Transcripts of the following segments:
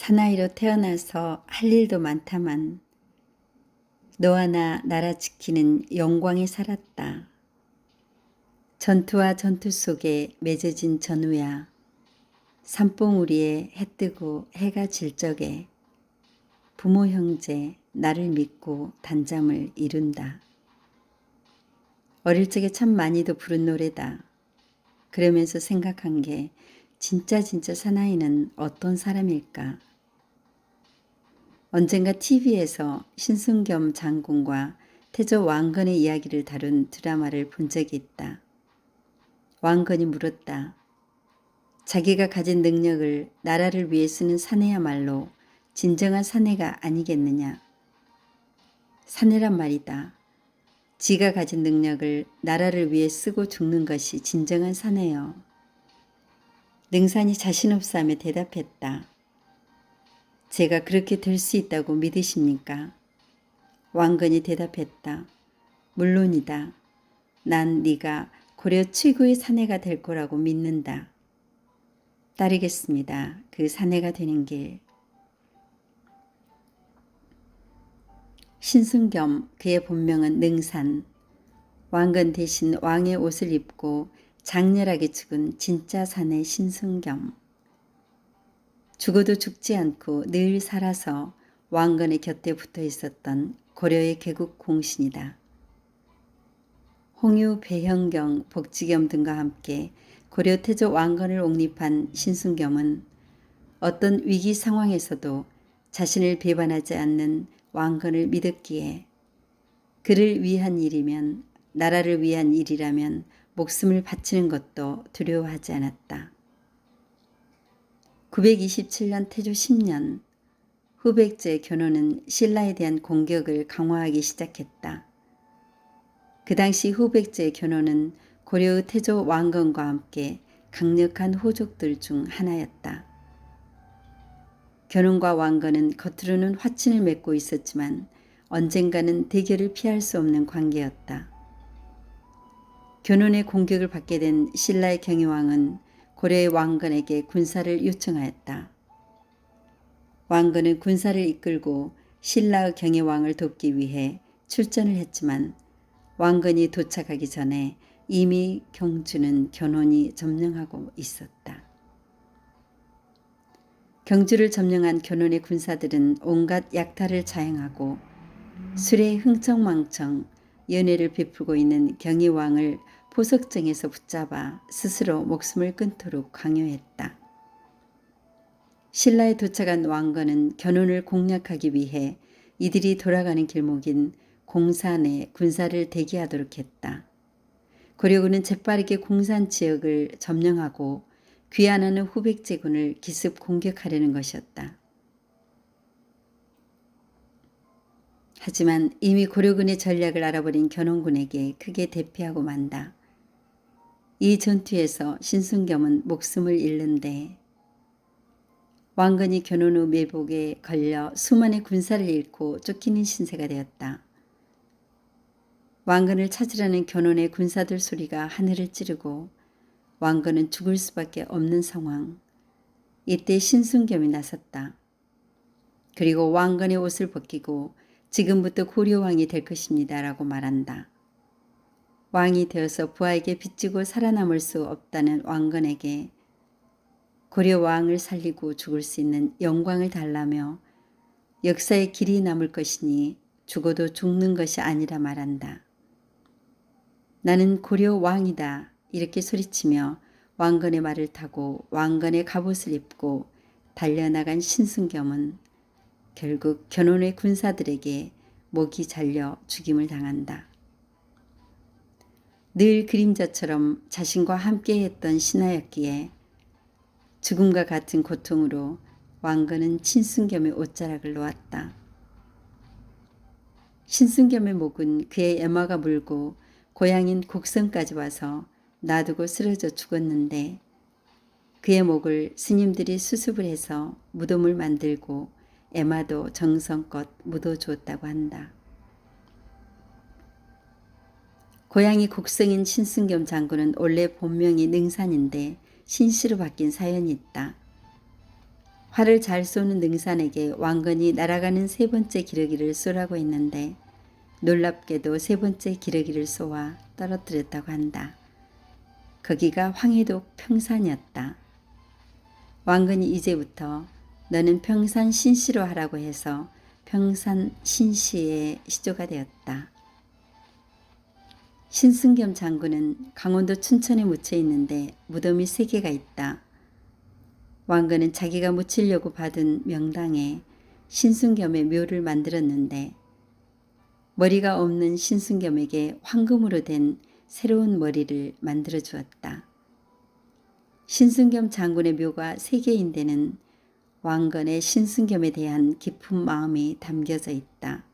사나이로 태어나서 할 일도 많다만 너와 나 나라 지키는 영광에 살았다. 전투와 전투 속에 맺어진 전우야. 산봉우리에 해 뜨고 해가 질 적에 부모 형제 나를 믿고 단잠을 이룬다. 어릴 적에 참 많이도 부른 노래다. 그러면서 생각한 게 진짜 사나이는 어떤 사람일까? 언젠가 TV에서 신승겸 장군과 태조 왕건의 이야기를 다룬 드라마를 본 적이 있다. 왕건이 물었다. 자기가 가진 능력을 나라를 위해 쓰는 사내야말로 진정한 사내가 아니겠느냐. 사내란 말이다. 지가 가진 능력을 나라를 위해 쓰고 죽는 것이 진정한 사내요. 능산이 자신없사하며 대답했다. 제가 그렇게 될 수 있다고 믿으십니까? 왕건이 대답했다. 물론이다. 난 네가 고려 최고의 사내가 될 거라고 믿는다. 따르겠습니다. 그 사내가 되는 길. 신승겸, 그의 본명은 능산. 왕건 대신 왕의 옷을 입고 장렬하게 죽은 진짜 사내 신승겸. 죽어도 죽지 않고 늘 살아서 왕건의 곁에 붙어 있었던 고려의 개국 공신이다. 홍유, 배현경, 복지겸 등과 함께 고려 태조 왕건을 옹립한 신승겸은 어떤 위기 상황에서도 자신을 배반하지 않는 왕건을 믿었기에 그를 위한 일이면 나라를 위한 일이라면 목숨을 바치는 것도 두려워하지 않았다. 927년 태조 10년 후백제 견훤은 신라에 대한 공격을 강화하기 시작했다. 그 당시 후백제 견훤은 고려의 태조 왕건과 함께 강력한 호족들 중 하나였다. 견훤과 왕건은 겉으로는 화친을 맺고 있었지만 언젠가는 대결을 피할 수 없는 관계였다. 견훤의 공격을 받게 된 신라의 경희왕은 고려의 왕건에게 군사를 요청하였다. 왕건은 군사를 이끌고 신라의 경희왕을 돕기 위해 출전을 했지만 왕건이 도착하기 전에 이미 경주는 견훤이 점령하고 있었다. 경주를 점령한 견훤의 군사들은 온갖 약탈을 자행하고 술에 흥청망청 연애를 베풀고 있는 경희왕을 포석정에서 붙잡아 스스로 목숨을 끊도록 강요했다. 신라에 도착한 왕건은 견훤을 공략하기 위해 이들이 돌아가는 길목인 공산에 군사를 대기하도록 했다. 고려군은 재빠르게 공산 지역을 점령하고 귀환하는 후백제군을 기습 공격하려는 것이었다. 하지만 이미 고려군의 전략을 알아버린 견훤군에게 크게 대피하고 만다. 이 전투에서 신승겸은 목숨을 잃는데 왕건이 견훤의 매복에 걸려 수많은 군사를 잃고 쫓기는 신세가 되었다. 왕건을 찾으려는 견훤의 군사들 소리가 하늘을 찌르고 왕건은 죽을 수밖에 없는 상황. 이때 신승겸이 나섰다. 그리고 왕건의 옷을 벗기고 지금부터 고려왕이 될 것입니다. 라고 말한다. 왕이 되어서 부하에게 빚지고 살아남을 수 없다는 왕건에게 고려왕을 살리고 죽을 수 있는 영광을 달라며 역사의 길이 남을 것이니 죽어도 죽는 것이 아니라 말한다. 나는 고려왕이다. 이렇게 소리치며 왕건의 말을 타고 왕건의 갑옷을 입고 달려나간 신승겸은 결국 견훤의 군사들에게 목이 잘려 죽임을 당한다. 늘 그림자처럼 자신과 함께했던 신하였기에 죽음과 같은 고통으로 왕건은 신승겸의 옷자락을 놓았다. 신승겸의 목은 그의 애마가 물고 고향인 곡성까지 와서 놔두고 쓰러져 죽었는데 그의 목을 스님들이 수습을 해서 무덤을 만들고 애마도 정성껏 묻어주었다고 한다. 고향이 곡성인 신승겸 장군은 원래 본명이 능산인데 신씨로 바뀐 사연이 있다. 활을 잘 쏘는 능산에게 왕건이 날아가는 세 번째 기러기를 쏘라고 했는데 놀랍게도 세 번째 기러기를 쏘아 떨어뜨렸다고 한다. 거기가 황해도 평산이었다. 왕건이 이제부터 너는 평산 신시로 하라고 해서 평산 신시의 시조가 되었다. 신승겸 장군은 강원도 춘천에 묻혀 있는데 무덤이 3개가 있다. 왕건은 자기가 묻히려고 받은 명당에 신승겸의 묘를 만들었는데 머리가 없는 신승겸에게 황금으로 된 새로운 머리를 만들어 주었다. 신승겸 장군의 묘가 3개인 데는 왕건의 신승겸에 대한 깊은 마음이 담겨져 있다.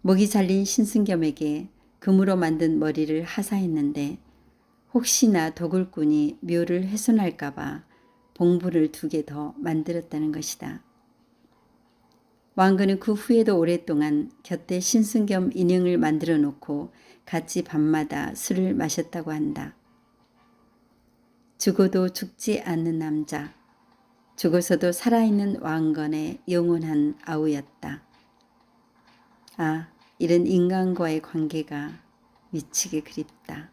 목이 잘린 신승겸에게 금으로 만든 머리를 하사했는데 혹시나 도굴꾼이 묘를 훼손할까봐 봉분을 2개 더 만들었다는 것이다. 왕건은 그 후에도 오랫동안 곁에 신승겸 인형을 만들어 놓고 같이 밤마다 술을 마셨다고 한다. 죽어도 죽지 않는 남자, 죽어서도 살아있는 왕건의 영원한 아우였다. 아, 이런 인간과의 관계가 미치게 그립다.